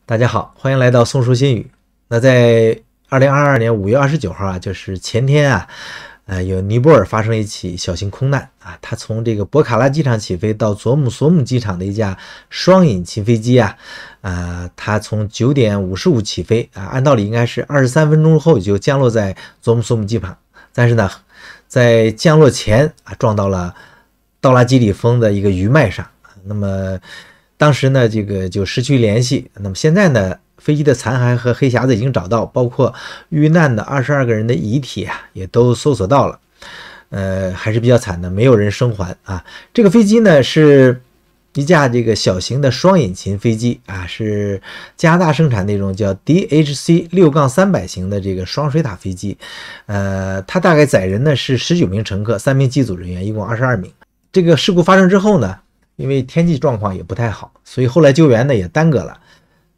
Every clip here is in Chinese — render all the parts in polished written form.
大家好，欢迎来到松树心语。那在2022年5月29号啊，就是前天啊，有尼泊尔发生了一起小型空难啊，它从这个博卡拉机场起飞到佐姆索姆机场的一架双引擎飞机啊，它从9点55起飞啊，按道理应该是23分钟后就降落在佐姆索姆机场，但是呢，在降落前啊，撞到了道拉基里峰的一个余脉上，那么当时呢，这个就失去联系。那么现在呢，飞机的残骸和黑匣子已经找到，包括遇难的22个人的遗体啊，也都搜索到了。还是比较惨的，没有人生还啊。这个飞机呢是一架这个小型的双引擎飞机啊，是加拿大生产那种叫 DHC 6-300型的这个双水塔飞机。它大概载人呢是19名乘客，3名机组人员，一共22名。这个事故发生之后呢，因为天气状况也不太好，所以后来救援呢也耽搁了。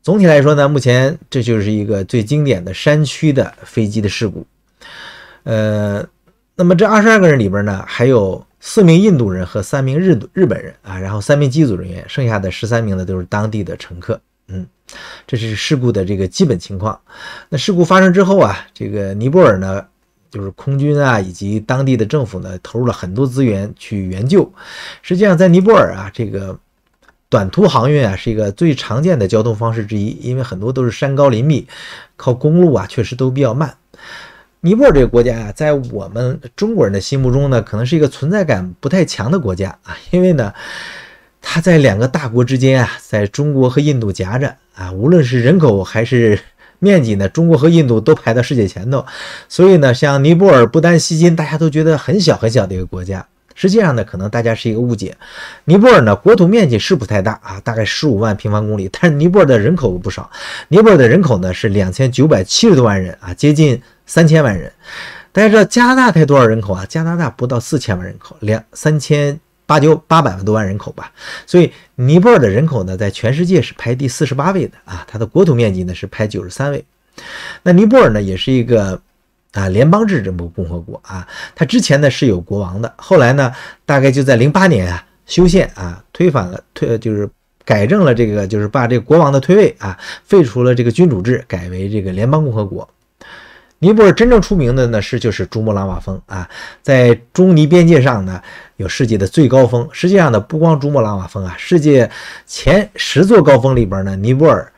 总体来说呢，目前这就是一个最经典的山区的飞机的事故。那么这22个人里边呢，还有4名印度人和3名日本人啊，然后3名机组人员，剩下的13名呢都是当地的乘客。这是事故的这个基本情况。那事故发生之后啊，这个尼泊尔呢，就是空军啊以及当地的政府呢，投入了很多资源去援救。实际上在尼泊尔啊，这个短途航运啊是一个最常见的交通方式之一，因为很多都是山高林密，靠公路啊确实都比较慢。尼泊尔这个国家啊，在我们中国人的心目中呢，可能是一个存在感不太强的国家啊，因为呢，它在2个大国之间啊，在中国和印度夹着啊，无论是人口还是面积呢，中国和印度都排到世界前头。所以呢，像尼泊尔、不丹、锡金，大家都觉得很小很小的一个国家。实际上呢，可能大家是一个误解。尼泊尔呢，国土面积是不太大啊，大概15万平方公里，但是尼泊尔的人口不少。尼泊尔的人口呢是2970多万人啊，接近3000万人。大家知道加拿大才多少人口啊？加拿大不到4000万人口，3800多万人口吧。所以尼泊尔的人口呢，在全世界是排第48位的啊，它的国土面积呢是排93位。那尼泊尔呢，也是一个联邦制这么个共和国啊，它之前呢是有国王的，后来呢大概就在08年啊修宪啊，就是改正了这个，就是把这个国王的退位啊，废除了这个君主制，改为这个联邦共和国。尼泊尔真正出名的呢就是珠穆朗玛峰啊，在中尼边界上呢有世界的最高峰。实际上呢，不光珠穆朗玛峰啊，世界前10座高峰里边呢，尼泊尔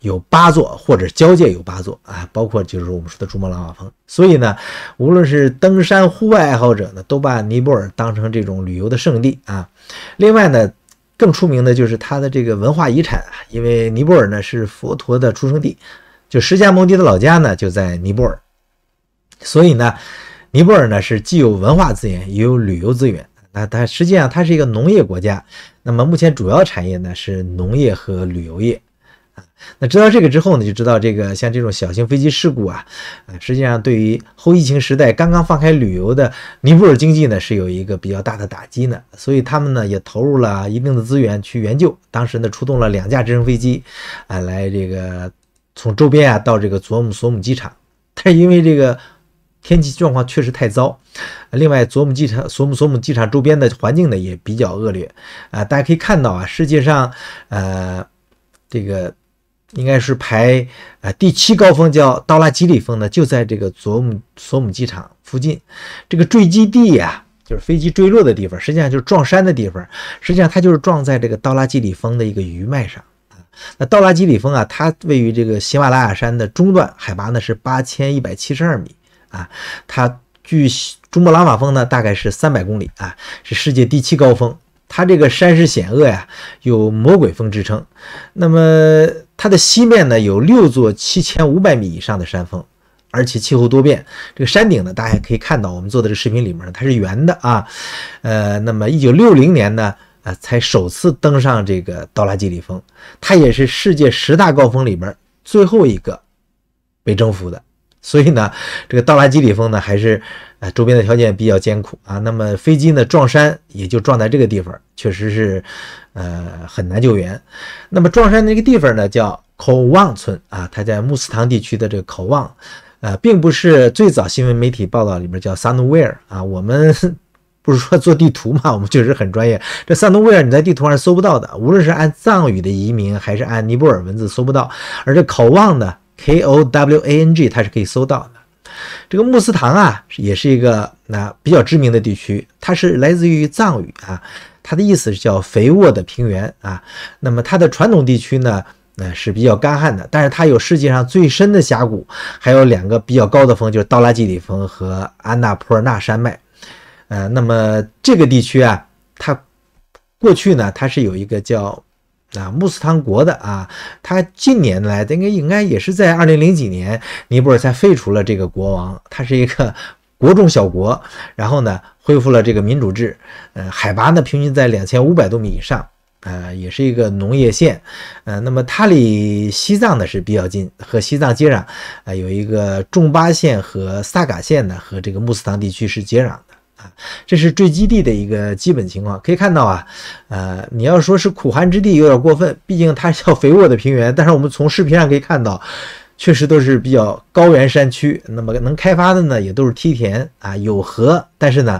有8座，或者交界有8座啊，包括就是我们说的珠穆朗玛峰。所以呢，无论是登山户外爱好者呢，都把尼泊尔当成这种旅游的胜地啊。另外呢，更出名的就是它的这个文化遗产，因为尼泊尔呢是佛陀的出生地，就释迦牟尼的老家呢就在尼泊尔，所以呢，尼泊尔呢是既有文化资源，也有旅游资源。那它实际上它是一个农业国家，那么目前主要产业呢是农业和旅游业。那知道这个之后呢，就知道这个像这种小型飞机事故啊，实际上对于后疫情时代刚刚放开旅游的尼泊尔经济呢，是有一个比较大的打击呢。所以他们呢也投入了一定的资源去援救。当时呢出动了2架直升飞机啊，来这个从周边啊到这个佐姆索姆机场。但是因为这个天气状况确实太糟，另外佐姆索姆机场周边的环境呢也比较恶劣啊。大家可以看到啊，世界上这个应该是排第7高峰叫道拉基里峰呢，就在这个佐姆索姆机场附近。这个坠机地啊，就是飞机坠落的地方，实际上就是撞山的地方，实际上它就是撞在这个道拉基里峰的一个余脉上。那道拉基里峰啊，它位于这个喜马拉雅山的中段，海拔呢是8172米啊，它距珠穆朗玛峰呢大概是300公里啊，是世界第7高峰。它这个山势险恶呀，有魔鬼峰之称。那么它的西面呢有6座7500米以上的山峰，而且气候多变。这个山顶呢，大家可以看到我们做的这个视频里面它是圆的啊。那么1960年呢才首次登上这个道拉基里峰，它也是世界10大高峰里边最后一个被征服的。所以呢，这个道拉基里峰呢还是周边的条件比较艰苦啊。那么飞机呢撞山也就撞在这个地方，确实是很难救援。那么撞山那个地方呢叫口旺村啊，它在穆斯唐地区的这个口旺，并不是最早新闻媒体报道里面叫 Sunware 啊，我们不是说做地图嘛，我们确实很专业。这桑东威尔你在地图上搜不到的，无论是按藏语的移民还是按尼泊尔文字搜不到，而这考旺呢 KOWANG 它是可以搜到的。这个穆斯唐啊，也是一个比较知名的地区，它是来自于藏语啊，它的意思是叫肥沃的平原啊。那么它的传统地区呢，是比较干旱的，但是它有世界上最深的峡谷，还有2个比较高的峰，就是道拉基里峰和安纳普尔纳山脉。那么这个地区啊，它过去呢，它是有一个叫穆斯唐国的啊，它近年来应该也是在2000几年，尼泊尔才废除了这个国王，它是一个国中小国，然后呢恢复了这个民主制，海拔呢平均在2500多米以上，也是一个农业县，那么它离西藏呢是比较近，和西藏接壤，有一个仲巴县和萨嘎县呢和这个穆斯唐地区是接壤的。这是坠基地的一个基本情况，可以看到啊，你要说是苦寒之地有点过分，毕竟它叫肥沃的平原，但是我们从视频上可以看到，确实都是比较高原山区，那么能开发的呢也都是梯田啊，有河，但是呢，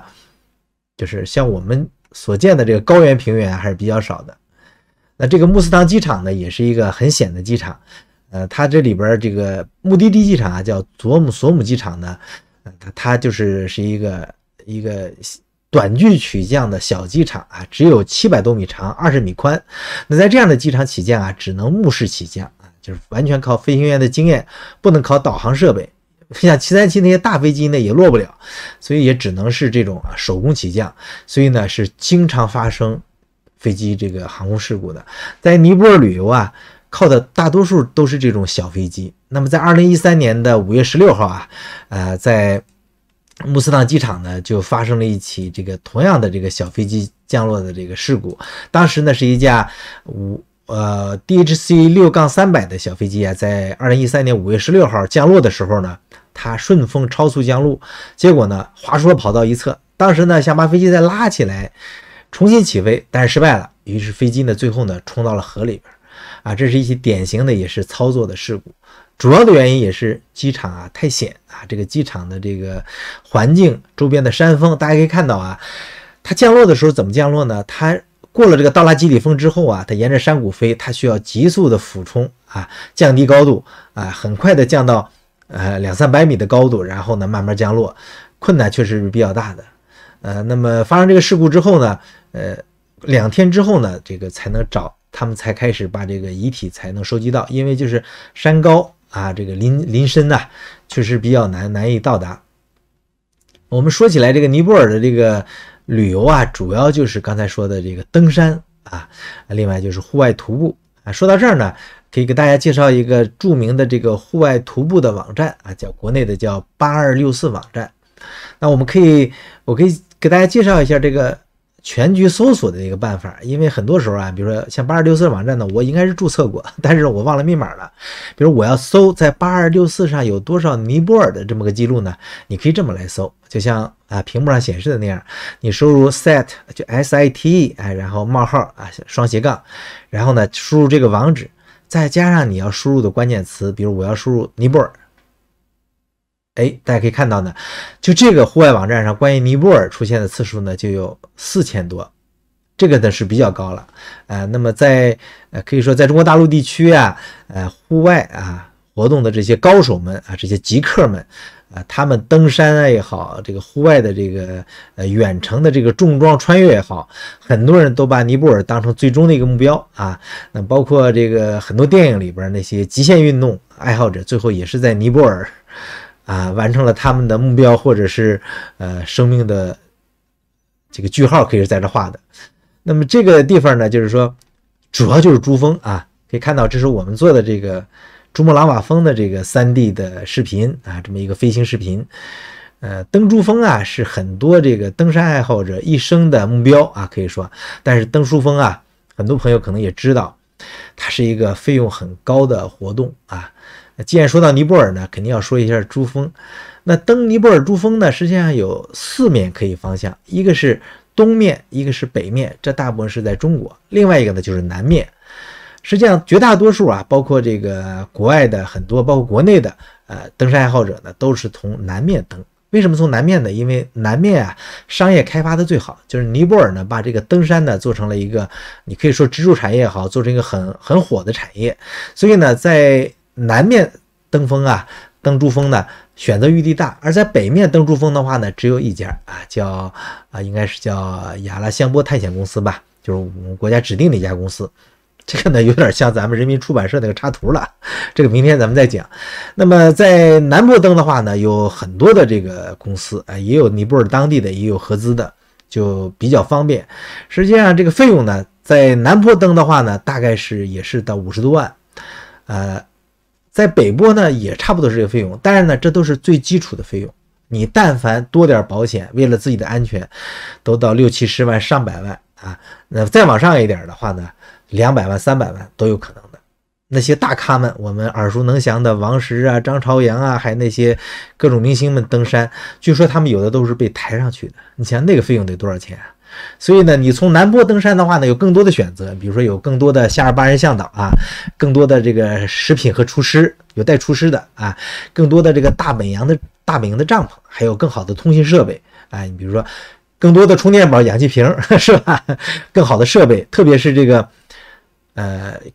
就是像我们所见的这个高原平原还是比较少的。那这个穆斯唐机场呢，也是一个很险的机场，它这里边这个目的地机场啊，叫索姆机场呢，它就是一个短距起降的小机场啊，只有700多米长，20米宽。那在这样的机场起降啊，只能目视起降啊，就是完全靠飞行员的经验，不能靠导航设备。像737那些大飞机呢也落不了，所以也只能是这种手工起降。所以呢是经常发生飞机这个航空事故的。在尼泊尔旅游啊，靠的大多数都是这种小飞机。那么在2013年的5月16号啊，在穆斯唐机场呢就发生了一起这个同样的这个小飞机降落的这个事故。当时呢是一架DHC 6-300的小飞机啊，在2013年5月16号降落的时候呢，它顺风超速降落，结果呢滑出了跑道一侧。当时呢想把飞机再拉起来重新起飞，但是失败了，于是飞机呢最后呢冲到了河里边啊。这是一起典型的也是操作的事故。主要的原因也是机场啊太险啊，这个机场的这个环境周边的山峰，大家可以看到啊，它降落的时候怎么降落呢？它过了这个道拉基里峰之后啊，它沿着山谷飞，它需要急速的俯冲啊，降低高度啊，很快的降到200-300米的高度，然后呢慢慢降落，困难确实是比较大的。那么发生这个事故之后呢，2天之后呢，这个才能他们才开始把这个遗体才能收集到，因为就是山高啊，这个林深呐，确实比较难以到达。我们说起来这个尼泊尔的这个旅游啊，主要就是刚才说的这个登山啊，另外就是户外徒步啊。说到这儿呢，可以给大家介绍一个著名的这个户外徒步的网站啊，国内的叫8264网站。那我可以给大家介绍一下这个全局搜索的一个办法，因为很多时候啊，比如说像8264网站呢，我应该是注册过，但是我忘了密码了。比如我要搜在8264上有多少尼泊尔的这么个记录呢？你可以这么来搜，就像屏幕上显示的那样，你输入 SITE 就 SITE 然后冒号双斜杠，然后呢输入这个网址，再加上你要输入的关键词，比如我要输入尼泊尔。大家可以看到呢，就这个户外网站上关于尼泊尔出现的次数呢就有4000多，这个呢是比较高了。那么可以说在中国大陆地区户外活动的这些高手们这些极客们他们登山也好，这个户外的这个远程的这个重装穿越也好，很多人都把尼泊尔当成最终的一个目标那包括这个很多电影里边那些极限运动爱好者，最后也是在尼泊尔完成了他们的目标，或者是生命的这个句号，可以是在这画的。那么这个地方呢，就是说主要就是珠峰可以看到这是我们做的这个珠穆朗玛峰的这个3D 的视频这么一个飞行视频。登珠峰是很多这个登山爱好者一生的目标可以说，但是登珠峰很多朋友可能也知道，它是一个费用很高的活动既然说到尼泊尔呢，肯定要说一下珠峰。那登尼泊尔珠峰呢，实际上有4面可以方向，一个是东面，一个是北面，这大部分是在中国，另外一个呢就是南面。实际上绝大多数包括这个国外的很多，包括国内的登山爱好者呢，都是从南面登为什么从南面呢？因为南面啊，商业开发的最好，就是尼泊尔呢，把这个登山呢做成了一个，你可以说支柱产业也好，做成一个很火的产业。所以呢，在南面登珠峰呢，选择余地大；而在北面登珠峰的话呢，只有一家应该是叫雅拉香波探险公司吧，就是我们国家指定的一家公司。这个呢有点像咱们人民出版社那个插图了，这个明天咱们再讲。那么在南坡登的话呢，有很多的这个公司也有尼泊尔当地的，也有合资的，就比较方便。实际上这个费用呢，在南坡登的话呢，大概也是到50多万，在北坡呢也差不多是这个费用，但是呢这都是最基础的费用。你但凡多点保险，为了自己的安全，都到60、70万、上百万啊。那再往上一点的话呢，200万、300万都有可能的。那些大咖们，我们耳熟能详的王石啊、张朝阳啊，还有那些各种明星们登山，据说他们有的都是被抬上去的。你想那个费用得多少钱啊？所以呢，你从南坡登山的话呢，有更多的选择，比如说有更多的夏尔巴人向导啊，更多的这个食品和厨师，有带厨师的啊，更多的这个大本营的帐篷，还有更好的通信设备啊，你比如说更多的充电宝、氧气瓶，是吧？更好的设备，特别是这个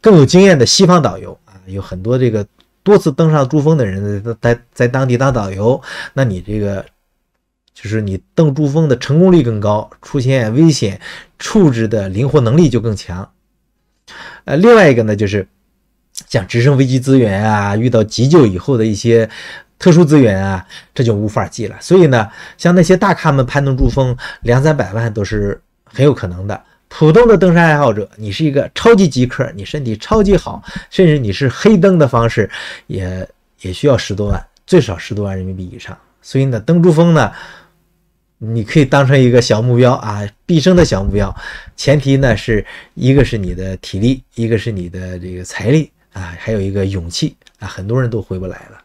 更有经验的西方导游啊，有很多这个多次登上珠峰的人在当地当导游，那你这个就是你登珠峰的成功率更高，出现危险处置的灵活能力就更强。另外一个呢，就是像直升飞机资源啊，遇到急救以后的一些特殊资源啊，这就无法计了。所以呢，像那些大咖们攀登珠峰200、300万都是很有可能的。普通的登山爱好者，你是一个超级极客，你身体超级好，甚至你是黑登的方式，也需要10多万，最少10多万人民币以上。所以呢，登珠峰呢，你可以当成一个小目标啊，毕生的小目标。前提呢是一个是你的体力，一个是你的这个财力啊，还有一个勇气啊，很多人都回不来了。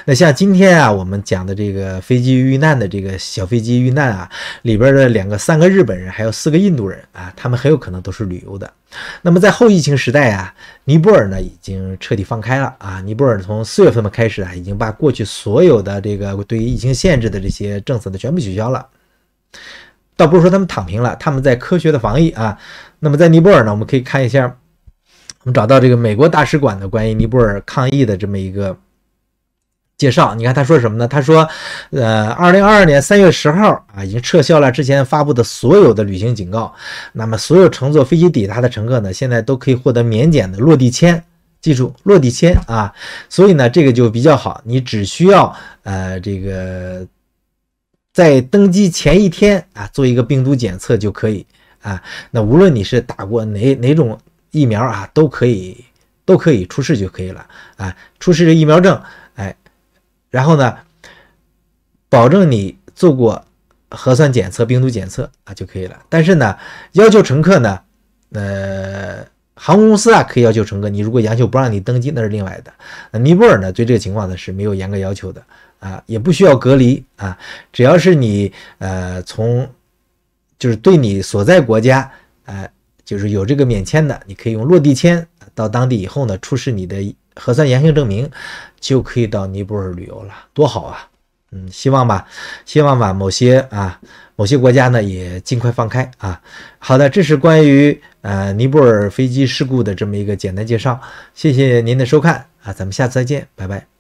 那像今天啊，我们讲的这个飞机遇难的这个小飞机遇难啊，里边的3个日本人，还有4个印度人啊，他们很有可能都是旅游的。那么在后疫情时代啊，尼泊尔呢已经彻底放开了啊，尼泊尔从4月份开始啊，已经把过去所有的这个对于疫情限制的这些政策呢全部取消了。倒不是说他们躺平了，他们在科学的防疫啊。那么在尼泊尔呢，我们可以看一下，我们找到这个美国大使馆的关于尼泊尔抗疫的这么一个介绍。你看他说什么呢？他说2022年3月10号啊，已经撤销了之前发布的所有的旅行警告。那么所有乘坐飞机抵达的乘客呢，现在都可以获得免检的落地签，记住落地签啊。所以呢，这个就比较好，你只需要这个在登机前1天啊做一个病毒检测就可以啊。那无论你是打过哪种疫苗啊，都可以出示就可以了啊，出示这疫苗证，然后呢，保证你做过核酸检测、病毒检测啊就可以了。但是呢，要求乘客呢，航空公司啊可以要求乘客，你如果要求不让你登机，那是另外的。尼泊尔呢对这个情况呢是没有严格要求的啊，也不需要隔离啊，只要是你就是对你所在国家就是有这个免签的，你可以用落地签到当地以后呢，出示你的核酸阳性证明，就可以到尼泊尔旅游了，多好啊！希望吧，某些国家呢也尽快放开啊。好的，这是关于尼泊尔飞机事故的这么一个简单介绍，谢谢您的收看啊，咱们下次再见，拜拜。